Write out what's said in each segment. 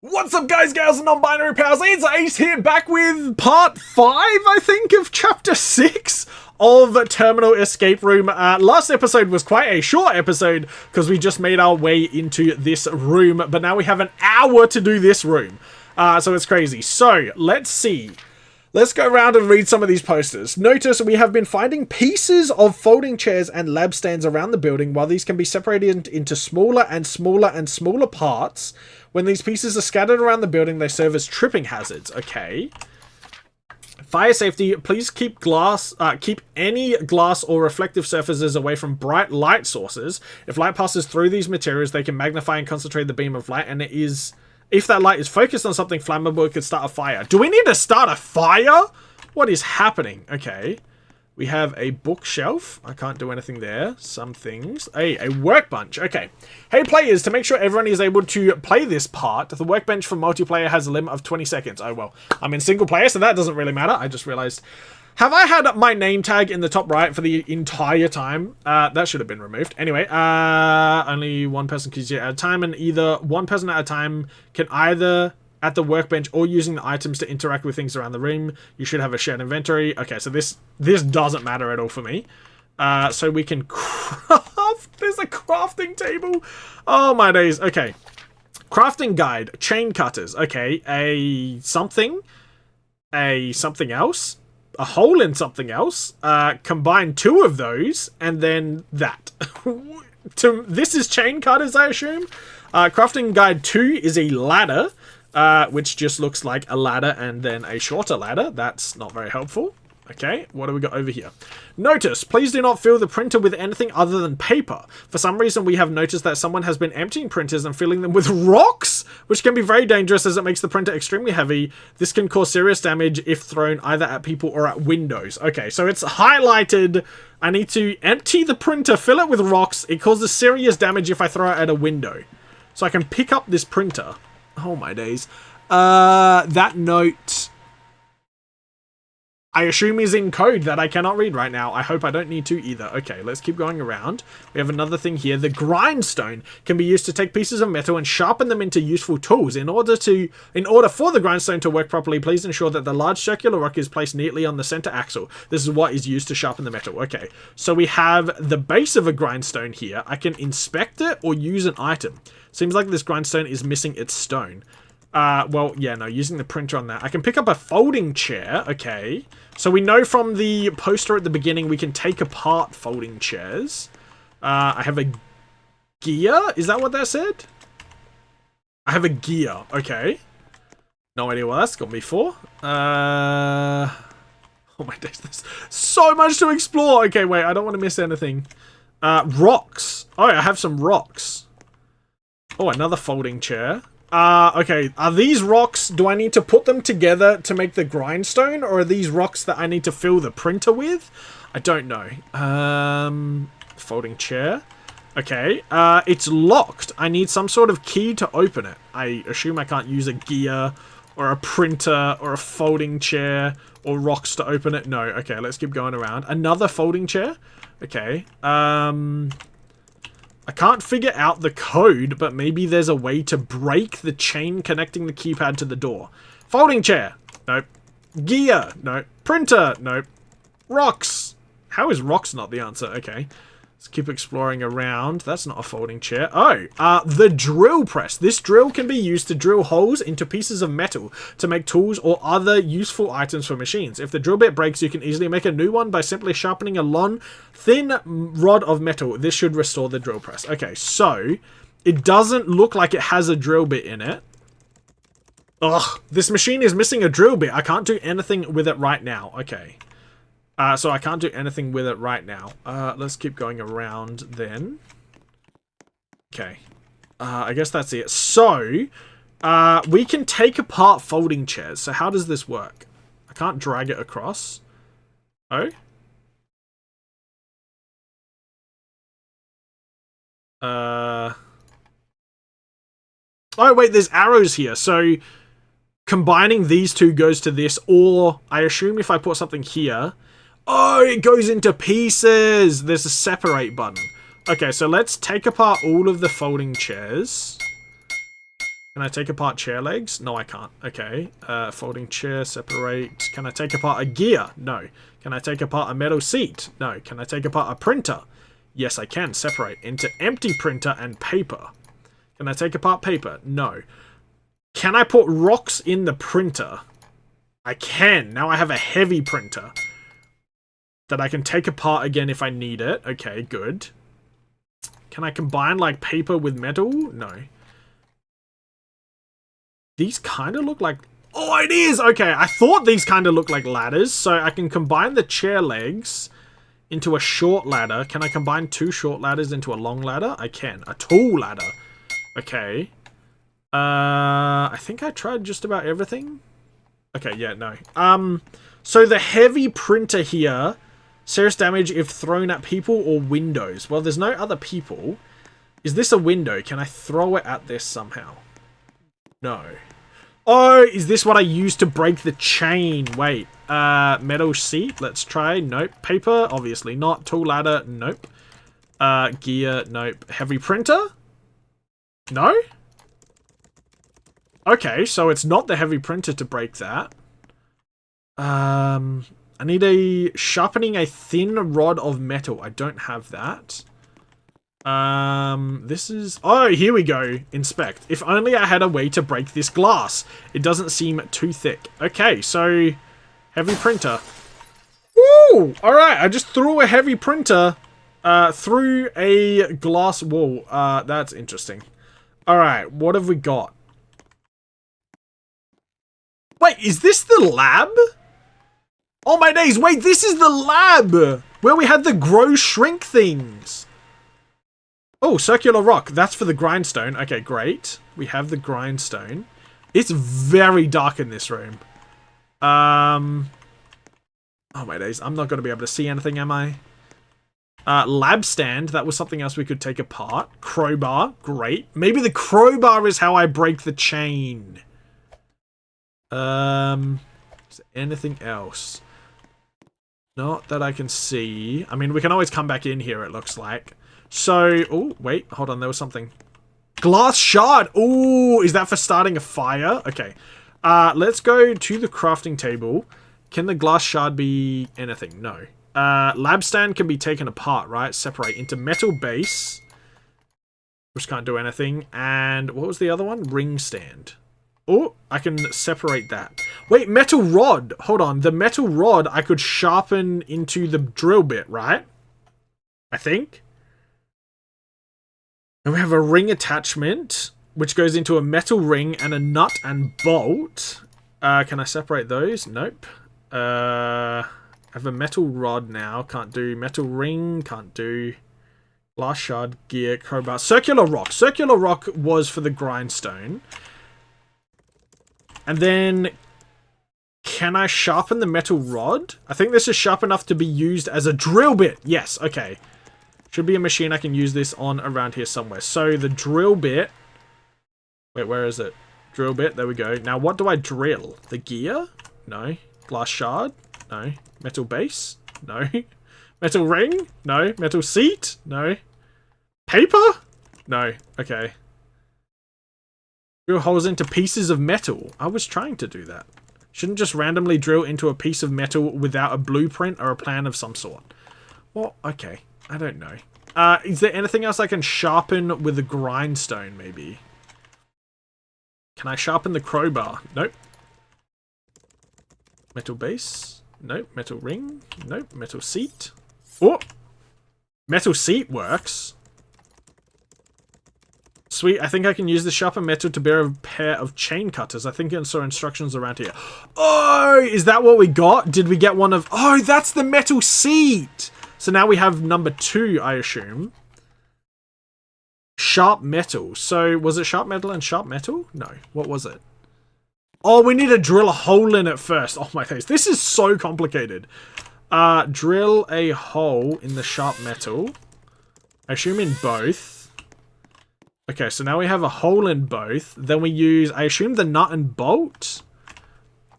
What's up, guys, gals, and non-binary pals? It's Ace here, back with part 5, I think, of chapter 6 of Terminal Escape Room. Last episode was quite a short episode because we just made our way into this room, but now we have an hour to do this room. So it's crazy. So, let's see. Let's go around and read some of these posters. Notice we have been finding pieces of folding chairs and lab stands around the building. While these can be separated into smaller and smaller and smaller parts, when these pieces are scattered around the building, they serve as tripping hazards. Okay. Fire safety. Please keep any glass or reflective surfaces away from bright light sources. If light passes through these materials, they can magnify and concentrate the beam of light, and if that light is focused on something flammable, it could start a fire. Do we need to start a fire? What is happening? Okay. We have a bookshelf. I can't do anything there. Some things. A workbench. Okay. Hey, players, to make sure everyone is able to play this part, the workbench for multiplayer has a limit of 20 seconds. Oh, well. I'm in single player, so that doesn't really matter. I just realized. Have I had my name tag in the top right for the entire time? That should have been removed. Anyway, only one person can use it at a time, and either one person at a time can either at the workbench or using the items to interact with things around the room. You should have a shared inventory. Okay, so this doesn't matter at all for me. So we can craft. There's a crafting table. Oh my days. Okay. Crafting guide. Chain cutters. Okay. A something else. A hole in something else, combine two of those, and then that. This is chain cutters, I assume. Crafting guide 2 is a ladder, which just looks like a ladder and then a shorter ladder. That's not very helpful. Okay, what do we got over here? Notice, please do not fill the printer with anything other than paper. For some reason, we have noticed that someone has been emptying printers and filling them with rocks, which can be very dangerous as it makes the printer extremely heavy. This can cause serious damage if thrown either at people or at windows. Okay, so it's highlighted. I need to empty the printer, fill it with rocks. It causes serious damage if I throw it at a window. So I can pick up this printer. Oh my days. That note, I assume, is in code that I cannot read right now. I hope I don't need to either. Okay, let's keep going around. We have another thing here. The grindstone can be used to take pieces of metal and sharpen them into useful tools. In order for the grindstone to work properly, please ensure that the large circular rock is placed neatly on the center axle. This is what is used to sharpen the metal. Okay, so we have the base of a grindstone here. I can inspect it or use an item. Seems like this grindstone is missing its stone. Well, yeah, no, using the printer on that. I can pick up a folding chair. Okay. So we know from the poster at the beginning we can take apart folding chairs. I have a gear. Is that what that said? I have a gear. Okay. No idea what that's got me for. Oh my days. There's so much to explore. Okay, wait. I don't want to miss anything. Rocks. Oh, I have some rocks. Oh, another folding chair. Okay, are these rocks, do I need to put them together to make the grindstone, or are these rocks that I need to fill the printer with? I don't know. Folding chair. Okay, it's locked. I need some sort of key to open it. I assume I can't use a gear, or a printer, or a folding chair, or rocks to open it. No, okay, let's keep going around. Another folding chair. Okay, I can't figure out the code, but maybe there's a way to break the chain connecting the keypad to the door. Folding chair. Nope. Gear. Nope. Printer. Nope. Rocks. How is rocks not the answer? Okay. Let's keep exploring around. That's not a folding chair. Oh, the drill press. This drill can be used to drill holes into pieces of metal to make tools or other useful items for machines. If the drill bit breaks, you can easily make a new one by simply sharpening a long, thin rod of metal. This should restore the drill press. Okay, so it doesn't look like it has a drill bit in it. Ugh, this machine is missing a drill bit. I can't do anything with it right now. Okay. So I can't do anything with it right now. Let's keep going around then. Okay. I guess that's it. So, we can take apart folding chairs. So how does this work? I can't drag it across. Oh? Oh, wait, there's arrows here. So, combining these two goes to this, or I assume if I put something here... Oh, it goes into pieces. There's a separate button. Okay, so let's take apart all of the folding chairs. Can I take apart chair legs? No, I can't. Okay. Folding chair, separate. Can I take apart a gear? No. Can I take apart a metal seat? No. Can I take apart a printer? Yes, I can. Separate into empty printer and paper. Can I take apart paper? No. Can I put rocks in the printer? I can. Now I have a heavy printer that I can take apart again if I need it. Okay, good. Can I combine, like, paper with metal? No. These kind of look like... Oh, it is! Okay, I thought these kind of look like ladders, so I can combine the chair legs into a short ladder. Can I combine 2 short ladders into a long ladder? I can. A tall ladder. Okay. I think I tried just about everything. Okay, yeah, no. So the heavy printer here, serious damage if thrown at people or windows. Well, there's no other people. Is this a window? Can I throw it at this somehow? No. Oh, is this what I used to break the chain? Wait. Metal seat? Let's try. Nope. Paper? Obviously not. Tool ladder? Nope. Gear? Nope. Heavy printer? No? Okay, so it's not the heavy printer to break that. I need a sharpening a thin rod of metal. I don't have that. This is... Oh, here we go. Inspect. If only I had a way to break this glass. It doesn't seem too thick. Okay, so... Heavy printer. Woo! Alright, I just threw a heavy printer through a glass wall. That's interesting. Alright, what have we got? Wait, is this the lab? Oh my days, wait, this is the lab! Where we had the grow shrink things. Oh, circular rock. That's for the grindstone. Okay, great. We have the grindstone. It's very dark in this room. Oh my days. I'm not going to be able to see anything, am I? Lab stand. That was something else we could take apart. Crowbar. Great. Maybe the crowbar is how I break the chain. Is there anything else? Not that I can see. I mean, we can always come back in here, it looks like. So, oh, wait, hold on, there was something. Glass shard! Ooh, is that for starting a fire? Okay. Let's go to the crafting table. Can the glass shard be anything? No. Lab stand can be taken apart, right? Separate into metal base, which can't do anything. And what was the other one? Ring stand. Oh, I can separate that. Wait, metal rod. Hold on. The metal rod I could sharpen into the drill bit, right? I think. And we have a ring attachment, which goes into a metal ring and a nut and bolt. Can I separate those? Nope. I have a metal rod now. Can't do metal ring. Can't do glass shard, gear, crowbar. Circular rock. Circular rock was for the grindstone. And then, can I sharpen the metal rod? I think this is sharp enough to be used as a drill bit. Yes, okay. Should be a machine I can use this on around here somewhere. So the drill bit. Wait, where is it? Drill bit, there we go. Now what do I drill? The gear? No. Glass shard? No. Metal base? No. Metal ring? No. Metal seat? No. Paper? No. Okay. Drill holes into pieces of metal. I was trying to do that. Shouldn't just randomly drill into a piece of metal without a blueprint or a plan of some sort. Well, okay. I don't know. Is there anything else I can sharpen with a grindstone, maybe? Can I sharpen the crowbar? Nope. Metal base? Nope. Metal ring? Nope. Metal seat? Oh! Metal seat works. Sweet, I think I can use the sharper metal to bear a pair of chain cutters. I think I saw instructions around here. Oh, is that what we got? Did we get one of... Oh, that's the metal seat! So now we have number 2, I assume. Sharp metal. So, was it sharp metal and sharp metal? No. What was it? Oh, we need to drill a hole in it first. Oh my face. This is so complicated. Drill a hole in the sharp metal. I assume in both. Okay, so now we have a hole in both. Then we use, I assume, the nut and bolt.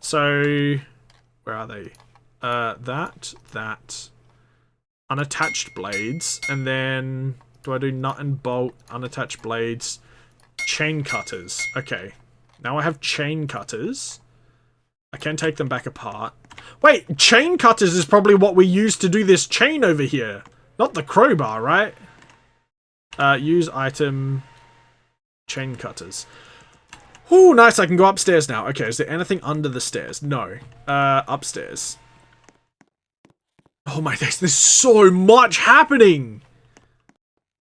So, where are they? That. Unattached blades. And then, do I do nut and bolt, unattached blades? Chain cutters. Okay. Now I have chain cutters. I can take them back apart. Wait, chain cutters is probably what we use to do this chain over here. Not the crowbar, right? Use item. Chain cutters. Ooh, nice. I can go upstairs now. Okay, is there anything under the stairs? No. Upstairs. Oh my days, there's so much happening!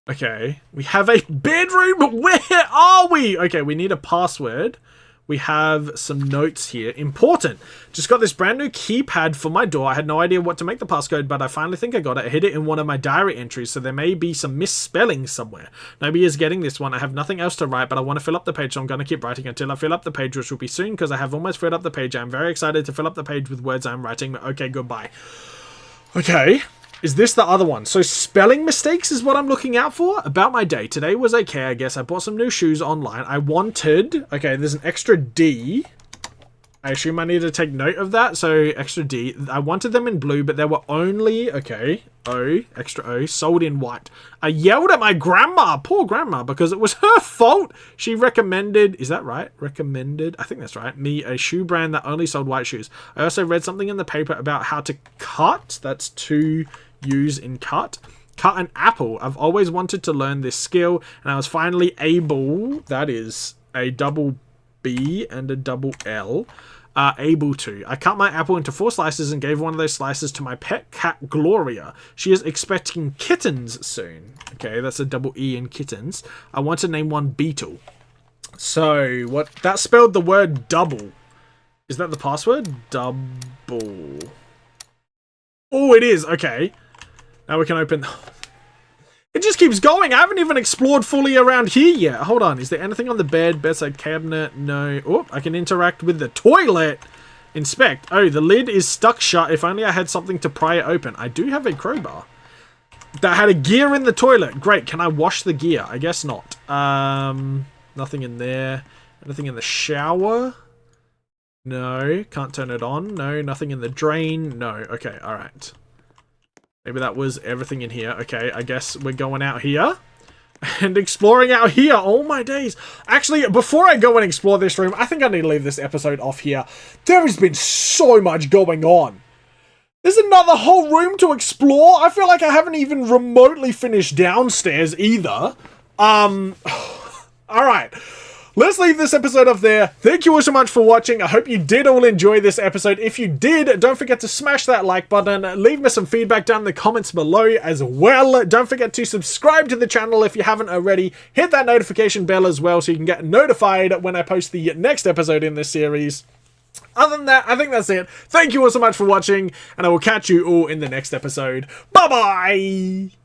Okay, we have a bedroom! Where are we? Okay, we need a password. We have some notes here. Important! Just got this brand new keypad for my door. I had no idea what to make the passcode, but I finally think I got it. I hid it in one of my diary entries, so there may be some misspelling somewhere. Nobody is getting this one. I have nothing else to write, but I want to fill up the page, so I'm going to keep writing until I fill up the page, which will be soon, because I have almost filled up the page. I'm very excited to fill up the page with words I'm writing. Okay, goodbye. Okay. Is this the other one? So spelling mistakes is what I'm looking out for? About my day. Today was okay, I guess. I bought some new shoes online. I wanted... Okay, there's an extra D. I assume I need to take note of that. So extra D. I wanted them in blue, but there were only... Okay. O. Extra O. Sold in white. I yelled at my grandma. Poor grandma. Because it was her fault. She recommended... Is that right? Recommended? I think that's right. Me a shoe brand that only sold white shoes. I also read something in the paper about how to cut. That's to... use in cut an apple. I've always wanted to learn this skill, and I was finally able, that is a double B and a double L, able to. I cut my apple into 4 slices and gave one of those slices to my pet cat Gloria. She is expecting kittens soon. Okay, that's a double E in kittens. I want to name one Beetle. So what that spelled the word double. Is that the password? Double. Oh, it is. Okay. Now we can open... It just keeps going. I haven't even explored fully around here yet. Hold on. Is there anything on the bed? Bedside cabinet? No. Oh, I can interact with the toilet. Inspect. Oh, the lid is stuck shut. If only I had something to pry it open. I do have a crowbar. That had a gear in the toilet. Great. Can I wash the gear? I guess not. Nothing in there. Anything in the shower? No. Can't turn it on. No. Nothing in the drain. No. Okay. All right. Maybe that was everything in here. Okay, I guess we're going out here. And exploring out here. Oh my days. Actually, before I go and explore this room, I think I need to leave this episode off here. There has been so much going on. There's another whole room to explore. I feel like I haven't even remotely finished downstairs either. Alright. Let's leave this episode off there. Thank you all so much for watching. I hope you did all enjoy this episode. If you did, don't forget to smash that like button. Leave me some feedback down in the comments below as well. Don't forget to subscribe to the channel if you haven't already. Hit that notification bell as well so you can get notified when I post the next episode in this series. Other than that, I think that's it. Thank you all so much for watching, and I will catch you all in the next episode. Bye-bye!